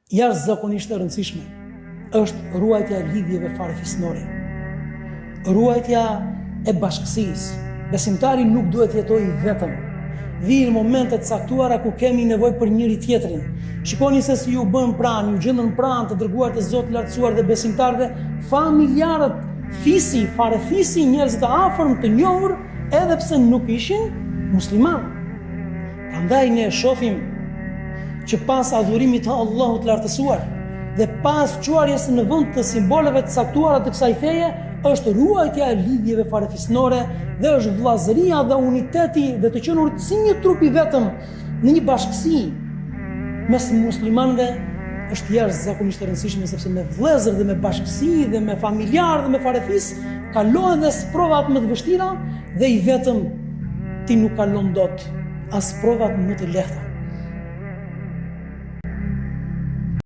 jashtëzakonisht e rëndësishme është ruajtja e lidhjeve farefisnore, ruajtja e bashkësisë. Besimtari nuk duhet jetojë vetëm. Vijnë momentet caktuara ku kemi nevojë për njëri tjetrin. Shikoni se si ju bën pranë, ju gjendën pranë të dërguar të Zotit lartësuar dhe besimtarëve, familjarët, fisi, farefisi, njerëz të afërm të njohur, edhe pse nuk ishin musliman. Prandaj ne shohim që pas adhurimit të Allahut lartësuar dhe pas quarjes në vend të simboleve të caktuara të kësaj feje, është ruajtja e lidhjeve farefisnore dhe është vllazëria dhe uniteti dhe të qenur si një trup i vetëm në një bashkësi mes muslimanëve është jashtëzakonisht e rëndësishme, sepse me vëllezër dhe me bashkësi dhe me familjar dhe me farefis kalohen dhe provat më të vështira dhe i vetëm ti nuk kalon dot as provat më të lehta.